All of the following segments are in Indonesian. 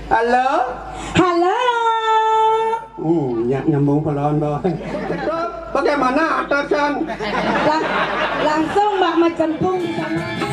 Halo? Halo. Nyambung pelan bawah. Bagaimana atasan? Langsung Mbak Macempung di sana.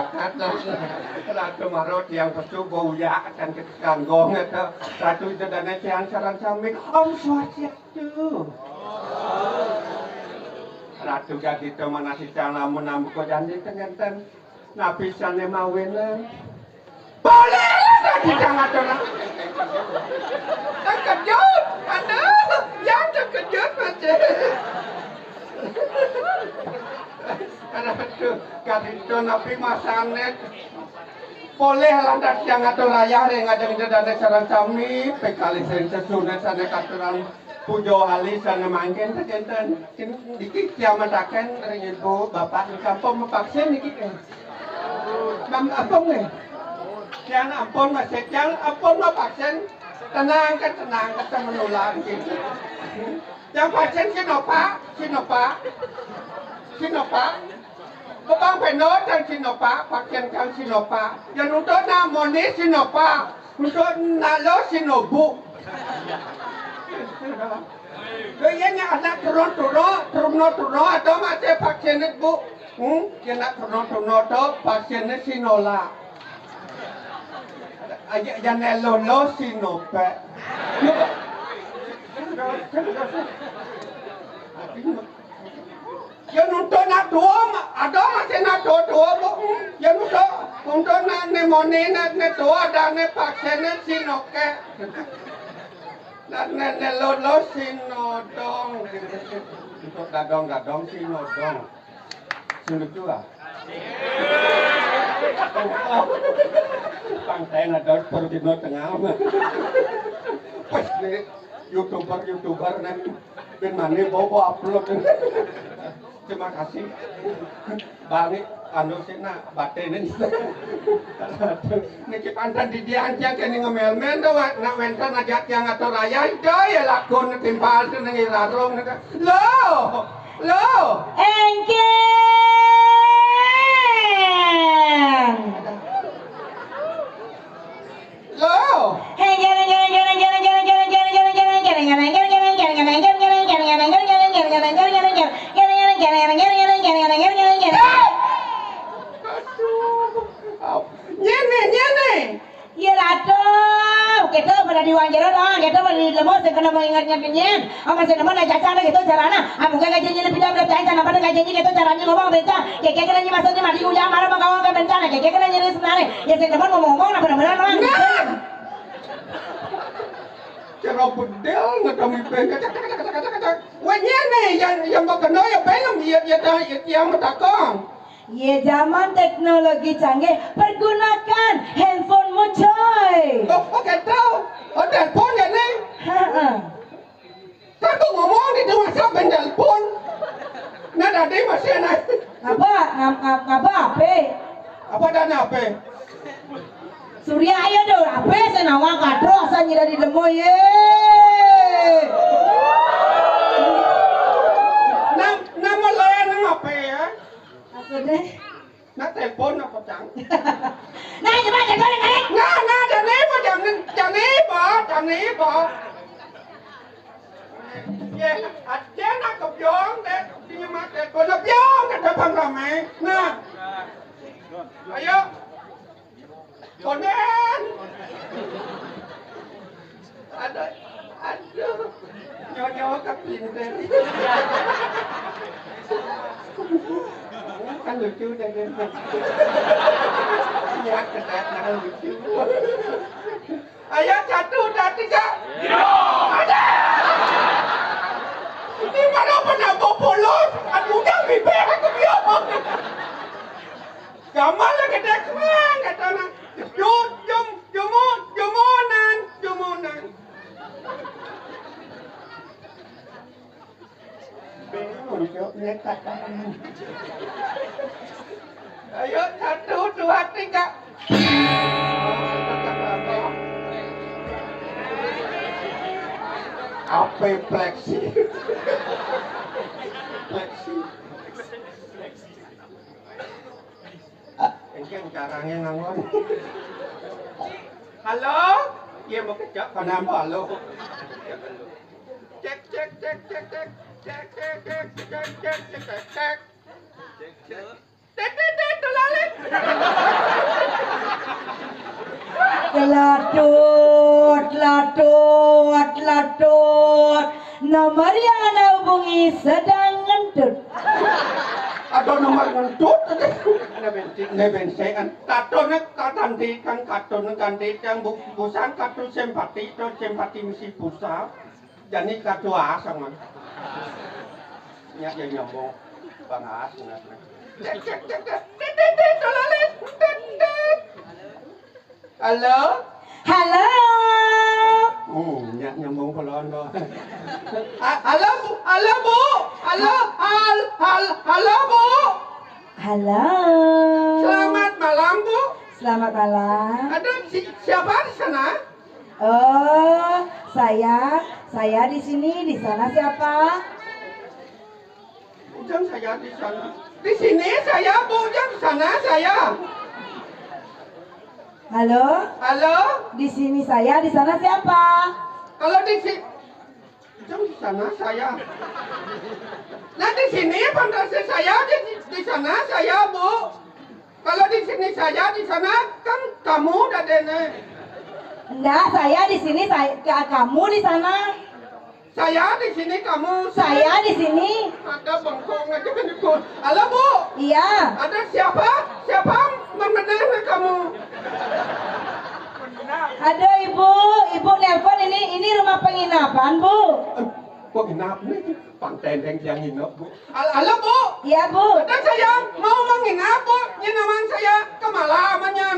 bakat Ratu Marot yang percuba uyak dan kekanggong itu Ratu Jadana yang saran sami Om Swastiastu Ratu jadi teman nasi cang lamun ko janji tengenten napisane mawene boleh nasi cang atona terkejut aduh yang terkejut macam Ratu kadito napi masanet boleh landas yang atau layar yang ada di dalam saran sami pekali sesudah sana katuran pujo alis sana mangken tegenten dikit kiamat akan ibu bapak di kampung vaksin dikit bang ampun nih yang ampun masih yang ampun mau vaksin tenang kan menular gitu yang vaksin Sinovac Bang Penot dan Sinovac vaksin kan Sinovac yang untuk namoni Sinovac untuk nalo Sinobu kayaknya anak turun atau masih vaksin itu yang nak turun atau vaksinnya Sinola aja jangan lolo Sinovac yang untuk nak dua ada masih nak dua yang untuk nak nemoni nak dua dan vaksinnya Sinovac Nene lolo sinodong untuk gadong sinodong lucu ah pantai ada pergi tengah pas nih youtuber nanti ben mana bawa upload terima kasih bang anu sina batenin niki pantan di dia ancang kene ngemel-mel do nak mentan ajak yang atau raya itu ya lakon timpal nang irarong lo engken lo nyene iya ratu gitu pada diwawancara dong gitu pada di lemot kena mengingatnya kenyen sama si lemot aja cara gitu carana amun gak gajinya lebih dalam dari sana pada gajinya gitu caranya ngomong bencana kayak kena nyi maksudnya mati udah marah sama kawan ke bencana kayak kena nyeri sebenarnya ya si lemot ngomong nah benar-benar doang cara bedel ngetami pengen wah nyene yang bakal ya belum yang bertakong ya zaman teknologi canggih pergunakan handphonemu coy oke tahu telepon ya nih kan tuh ngomong di masa telepon nah tadi masih enak apa dana apa Surya ayo dong apa senawa kadro asal nyira di lemo ye nama lain apa ya maksudnya nah telepon apa cang nah coba telepon kali nah jangan ibu ya ada nak kebyong deh dia mak telepon kebyong ke depan ramai nah ayo konen aduh nyonya kepinter kan lucu deh ya kedatang lucu ayo 1, 2, 3 ada ini mana pernah polos aduh jangan bibir aku biar gambar lagi dek semang kata nak jumunan bingung jok nekat ayo 1, 2, 3 apa fleksi Engkau caranya ngangon. Halo, iya mau kecak kenapa halo? Cek. Tulalit. Latut. Nomor yang Anda hubungi sedang ngentut. Ada nomor ngentut. Nebensean. Katone katanti kan katone ganti yang busan katu simpati to simpati misi busa. Jadi katu asang man. Nya yang nyambung bangas nah. Tulalit. Halo? Halo. Nya nyambung kolon do. Halo Bu. Halo Bu. Halo. Selamat malam Bu. Selamat malam. Ada siapa di sana? Oh, saya di sini, di sana siapa? Ujang saya di sana. Di sini saya Bu, ujang di sana saya. Halo, Halo? di sini saya, di sana siapa? Kalau di sini ujang di sana saya. Nah di sini fantasi saya di sana saya Bu. Kalau di sini saya di sana kan kamu dadene. Enggak, saya di sini, kamu di sana. Saya di sini kamu. Saya di sini. Ada bengkong aja kan itu. Halo Bu. Iya. Ada siapa? Siapa memenang kamu? Aduh ibu nelpon ini rumah penginapan Bu. Kok nginap nih? Pantendeng yang nginap Bu. Halo Bu. Iya Bu. Ada saya mau menginap Bu. Nyinaman saya kemalamannya.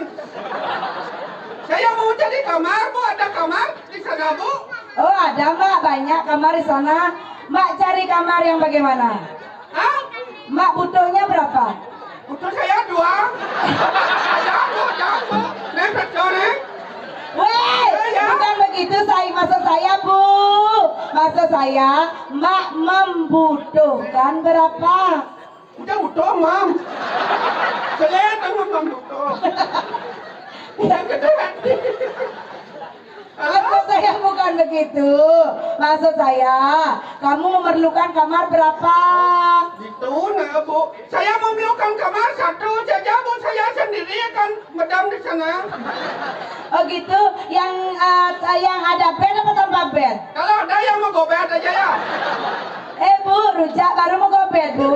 Saya mau jadi kamar Bu. Ada kamar di sana Bu. Oh ada Mbak, banyak kamar di sana. Mbak cari kamar yang bagaimana? Hah? Mbak butuhnya berapa? Butuh saya 2. Jangan Bu. Nempet coreng. Weh, bukan begitu maksud saya Bu. Maksud saya, Mbak membutuhkan berapa? Udah butuh Mam. Selain Mam butuh. Yang gede. Maksud saya bukan begitu. Maksud saya, kamu memerlukan kamar berapa? Gitu nah Bu. Saya memerlukan kamar 1 saja Bu. Saya sendiri kan madam di sana. Oh gitu, yang ada bed apa tanpa bed? Kalau ada yang mau gobet aja ya. Bu, rujak baru mau go bed Bu.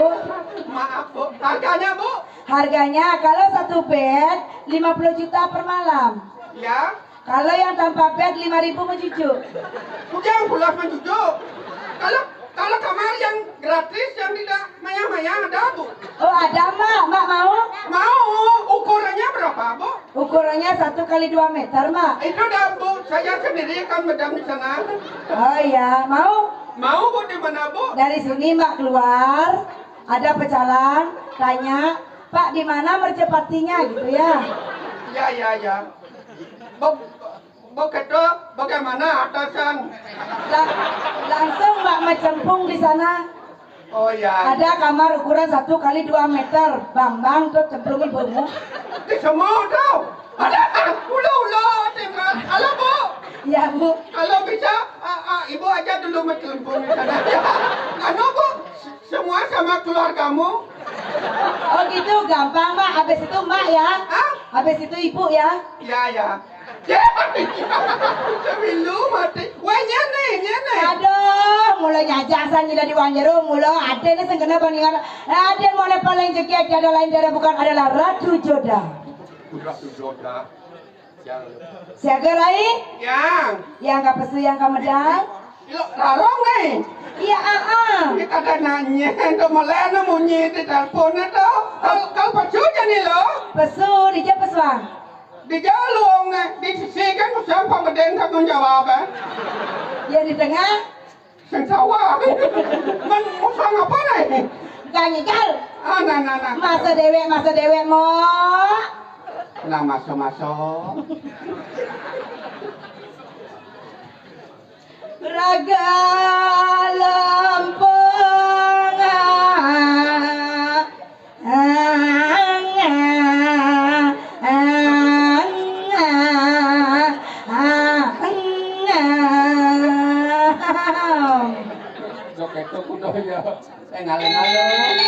Maaf Bu. Harganya Bu? Harganya kalau 1 bed 50 juta per malam. Ya. Kalau yang tanpa bed 5.000 mencucu. Yang pulas mencucuk. Kalau kamar yang gratis yang tidak maya-maya ada Bu. Oh ada Mbak mau? Mau. Ukurannya berapa Bu? Ukurannya 1 kali 2 meter Mbak. Itu dah Bu. Saya sendiri kan madam di sana. Oh iya, mau? Mau Bu di mana Bu? Dari sini Mbak keluar, ada pecalang, tanya, Pak di mana mercepatinya gitu ya? Ya. Begitu bagaimana atasan? Langsung Mbak mencempung di sana. Oh ya. Ada kamar ukuran 1 kali 2 meter. Bang tuh cemplung ibumu. Di semua tau. Ada ulo tinggal. Halo Bu. Ya Bu. Kalau bisa ibu aja dulu mencempung di sana. Anu Bu, semua sama keluargamu. Oh gitu gampang Mbak. Habis itu Mbak ya. Hah? Habis itu ibu ya. Ya. Ya, Semilu mati. Wah nyene. Aduh, mulai nyajasan jadi wanjero mula ada nih sengkena bandingan. Ada mana paling jeki ada lain dari bukan adalah Ratu Joda. Ratu Joda. Yang. Siaga lain? Yang Yang pesu yang kamedang? Larong nih. Iya Kita ada nanya, itu malah munyi di telepon itu. Kalau pesu jadi lo. Pesu di pesuang. Di jalung di sisi kan siapa beden tak menjawab Ya di tengah. Sensawa. Man musang apa nih? Ganyikal. Nah. Masa dewek mo. Nah masuk. Raga lempeng. Joget itu kudu ya. Ngaleng-ngaleng.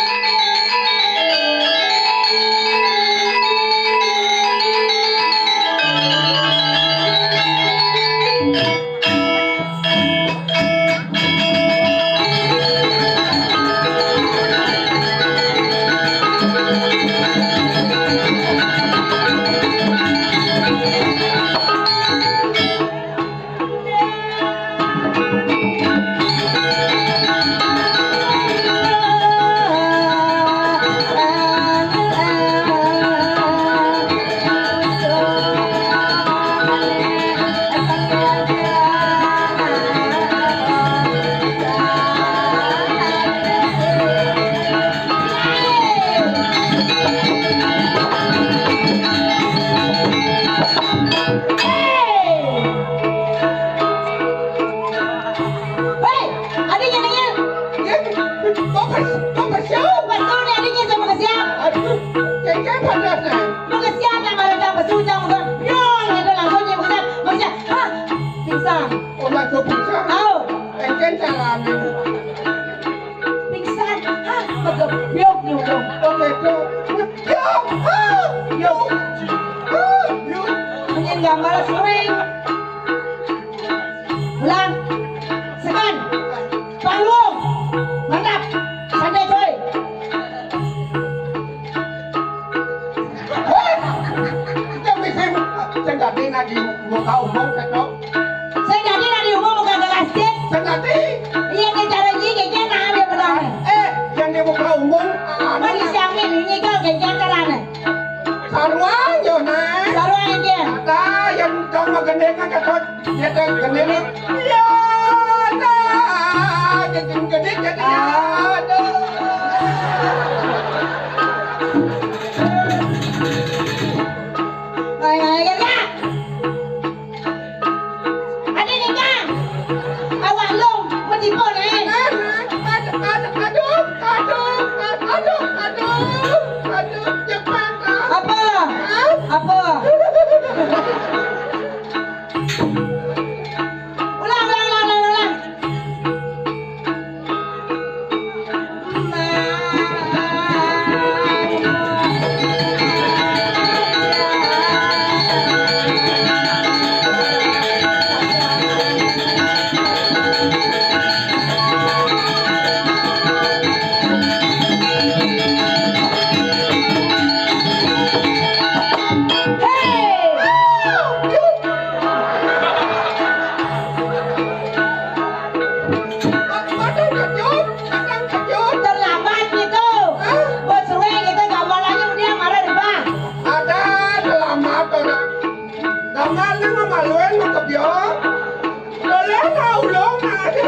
gambar sering. Ulang. Sekan. Panggung. Mantap. Santai coy. Kita bisa sendati nadi muka umum ketok. Saya jadi dari umum bukan kelasnya. Sendati. Iya ke cara ini kayaknya nah dia benar. Yang di muka umum. Mana siang ini kau kayaknya karena. Sarwang yo nah. Sarwang aja. Ada yang cuma gendeng ketok. Dia tuh gendeng. Ya. Gede jadi ada. Ay kak. Ada nih kak. Awak long menipu nih. Aduh, cepat. Apa? Apa? Ulang. Terlambat gitu. Buat sore kita gambarannya dia marah di bang. Ada selamat orang. Gambarnya memaluin mau kebiok. Boleh tahu dong nanti.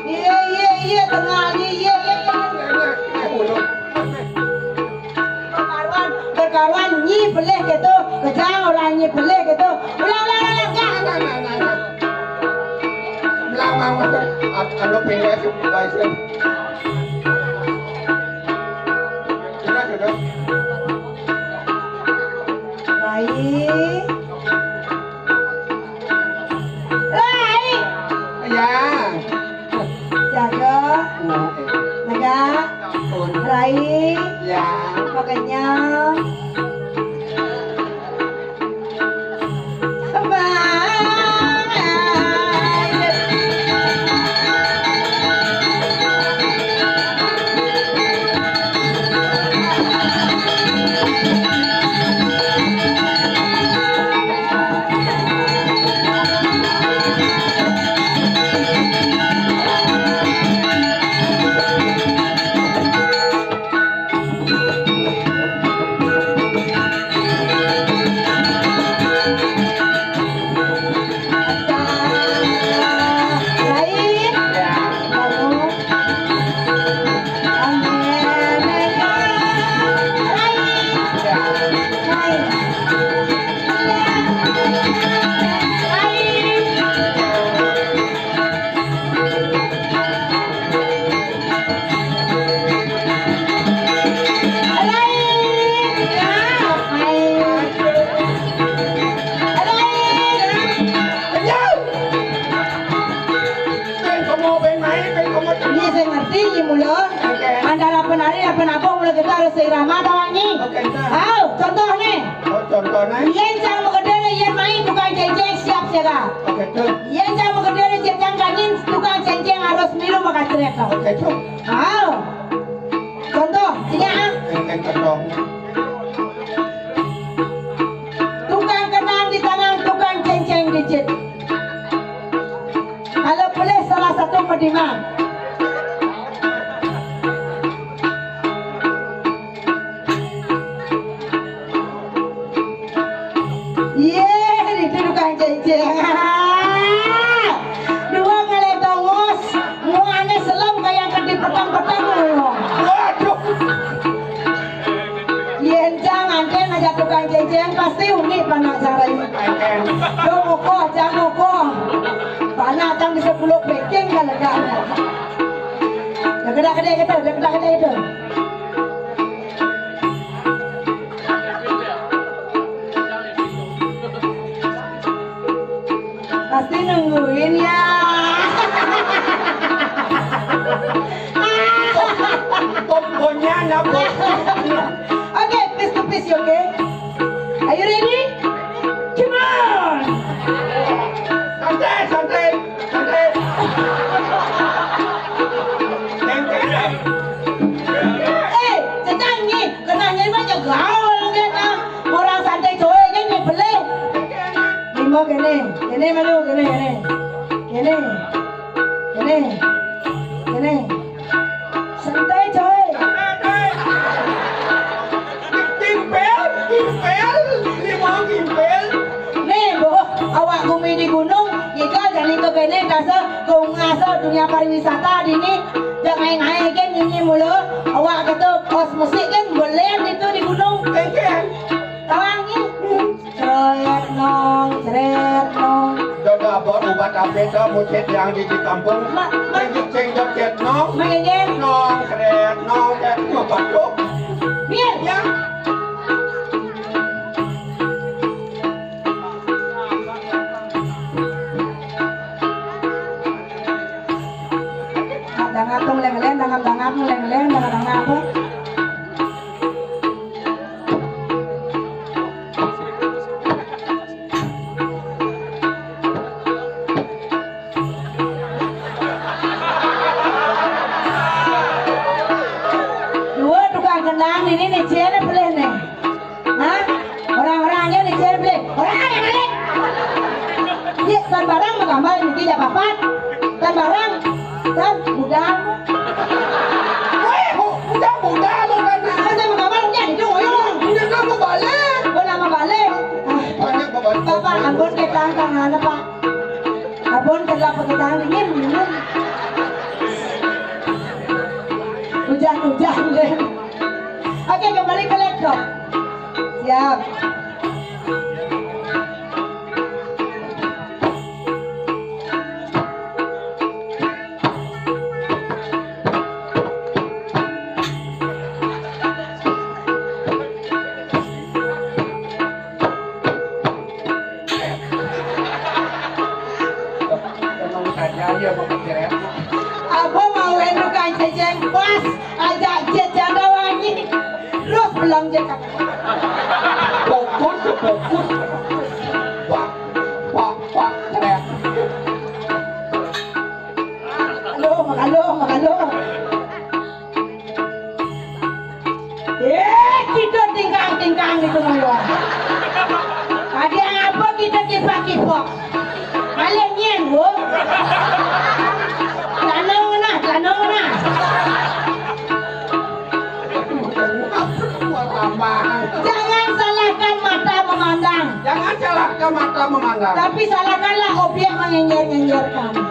Iya tengah iya. Berkaruan nyi boleh gitu. Kejang orang nyi boleh gitu. Ulang kak. Lama anu pengen baisen. Sudah. Baik. Rai. Ya. Jaga. Naga. Rai. Ya. Makanya. Seirama tawangi. Contoh nih. Contohnya. Yen cang megede yen main tukang cengceng siap siaga. Oke tuh. Yen cang megede cengceng kanyin tukang cengceng harus milu maka cerita. Oke tuh. Contoh, sini Contoh. Tukang kenang di tangan tukang cengceng digit. Kalau boleh salah satu pedimang. Itu tukang cengceng. Dua kali tongos, muane selam kayak di petang-petang loh. Waduh. Yen jangan aja tukang cengceng pasti unik panak cara ini. Jangan kok. Panak tang bisa puluk beking kalau gede itu. Pasti nungguin ya. Tombonya nyabut. Okay, piece to piece, okay? Are you ready? mau gini malu gini santai coy Gimpel, limau gimpel. nih boh awak bumi di gunung jika jadi ke gini kasa kau ngasa dunia pariwisata di ini jangan naik kan nyanyi mulu awak kata kos musik kan boleh itu di gunung Engken. tawangi ceret nong Jodoh abon ubat apa mucet yang di kampung. Ceng joget nong. mengenyen Nong keren, nong kayak ngobat yuk. biar Ya. dangap tuh leng-leng dangap apa dua tukang gendang ini nih cina boleh nih hah orang-orangnya nih cina boleh orang yang balik ya tan barang mau gambar ini tidak apa-apa tan barang tan udah Weh, mudah lo kan. masa mau gambar jadi itu ngoyong Udah kamu balik. nama balik Banyak babat. Bapak abon ke tangan pak abon ke lapak ke tangan ini minum hujan deh oke kembali ke laptop siap Emang saja dia mau keceret. abon mau endukan ceceng pas ajak jaga wangi terus belum jaga Fokus. Wah, keren. Makalo. Kita tingkang itu semua. Ada apa kita kipok. Kalian nyen, Bu. Lanang mana? Jangan salahkan mata memandang. Jangan salahkan mata memandang. Tapi salahkanlah objek mengenyer-ngenyer kamu.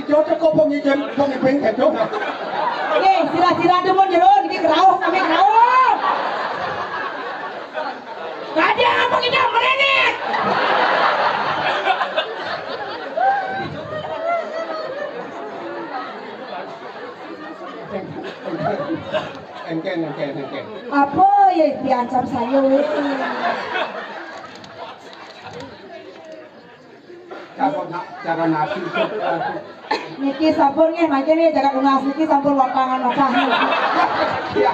hijau teh kok bengi bengket tuh. Oke, sila-sila demun jero iki kraos sampe kraos. Gada apa kita merenet? Engken. Apa ya diancam saya weh? Cara nasi Niki sampun nggih mangke nih jaga lungas niki sampun wakangan wakangan. Iya.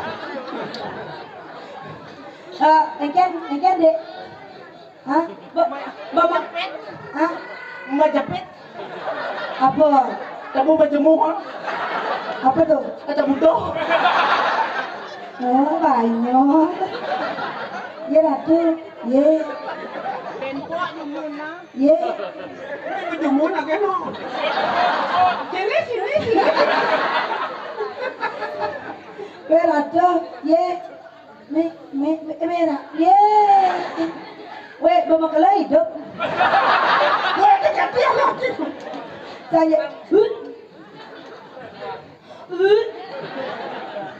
Engken Dek. Hah? Bapak. Hah? Mbak Japit, Apa? kamu berjemur, Apa tuh? kata butuh. Oh, banyak. Ya ratu. Ye. Ye. Berjemur nak kena. Sini. Ya ratu. Ye. Merah. Ye. Weh, bawa kelai hidup. Wah, dekat dia lagi. Saya.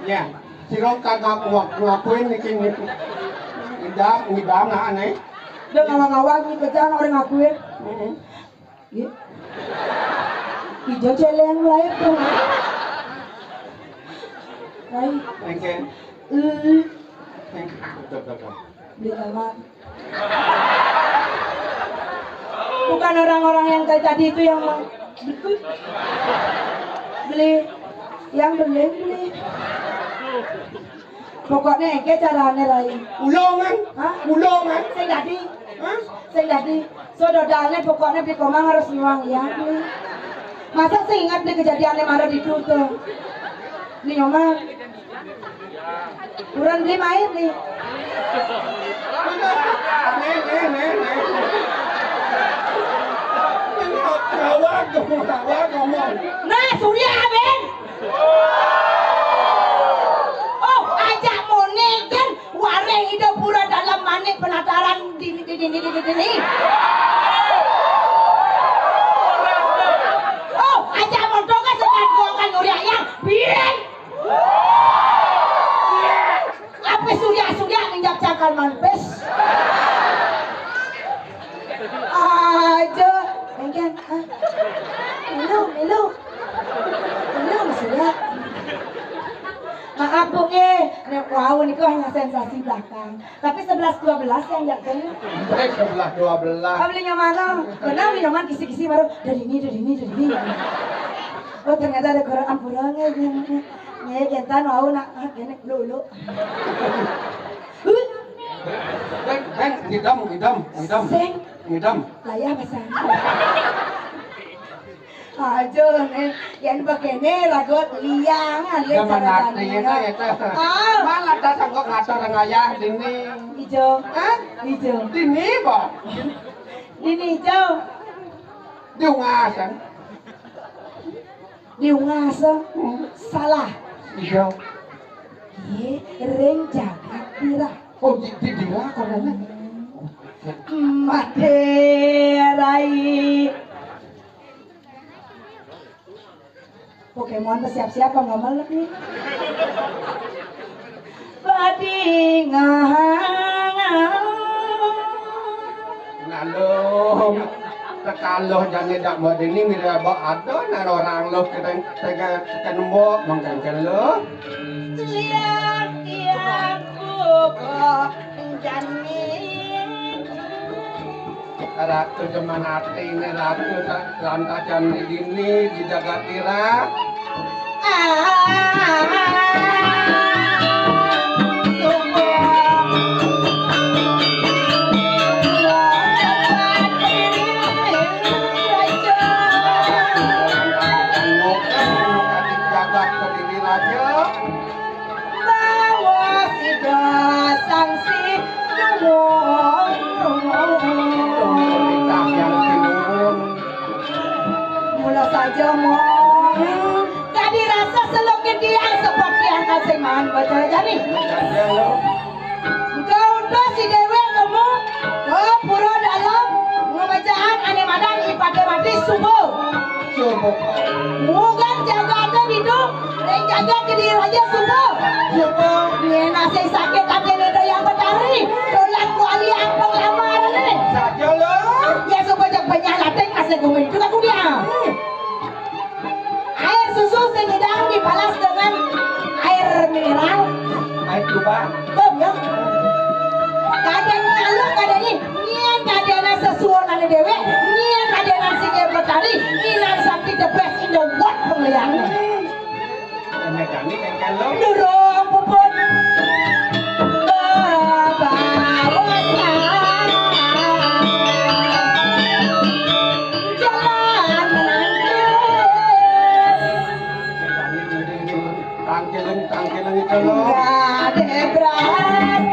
Ya, siro kagak ngakuin niki. Ngidam nah aneh. Udah ngawang-ngawang nih kerjaan orang ngakuin. Ye. Hijau celeng mulai tuh. Baik. Engken. Beli kamar. Bukan orang-orang yang kayak tadi itu yang mau beli, yang beli. Pokoknya engke carane lain. Ulongan. Hah? Ulongan. Saya jadi. Sododalnya pokoknya di komang harus nyuang ya beli. Masa saya ingat di kejadian yang ada di itu tuh. Beli nyomang. Kurang beli main nih. Nih. Tawa ngomong. Nah, Surya Ben. Oh, ajak mone kan wareng hidup pura dalam manik penataran di. Oh, ajak motor kan sekan gua kan Surya yang biar. Apa Surya minjak cakal manpes. Aja, mungkin, Milu, Surya. Maaf Bu, wow, ini kok hanya sensasi belakang. Tapi 11-12 yang jaga. 11-12. Beli mana? Karena beli nyaman kisi-kisi baru dari ini. Oh ternyata ada Quran ampurangnya. Nih kita mau nak kene lulu. Kan ngidam. Layah pesan. Aja nih, yang begini ragot liang, lihat cara Mana ada sanggup ngatur ngayah dini. Hijau, hijau. Dini kok. Ini hijau. Diungasan. Diungasa. Salah. Hijau. Ye, ring jagat birah. Oh, di dia korana. Materai. Pokemon bersiap-siap ngomong lagi. Nalong tekaloh jangan dak mod ini mira ba ada na orang lo kita kenembok mangkan lo. Tiap-tiap kok jani. Ratu zaman hati ini ratu rantacan ini di Jagatira. Saja mau tadi rasa selokin dia seperti yang kasih mahan baca jadi kau udah si dewe kamu ke pura dalam ngebacaan ane madan ipakai mati subuh Bukan jaga ada di dong. Jaga ke diri raja subuh. Subuh dia nasi sakit tapi ada yang bertari. Tolak kuali yang pengelamar ni. Saja lah. Ya subuh jak banyak latih kasih gue itu aku dia. Air susu sedang dibalas dengan air mineral. Ayo coba. Bom ya. Kadang lalu kadang ini nian kadang sesuatu ada dewe, nian kadang si dia bertari, nian sakit the best in the world penglihatannya. Mekanik yang kalau. Dorong puput jalan menanti Tangkilan itu loh. gak ada beras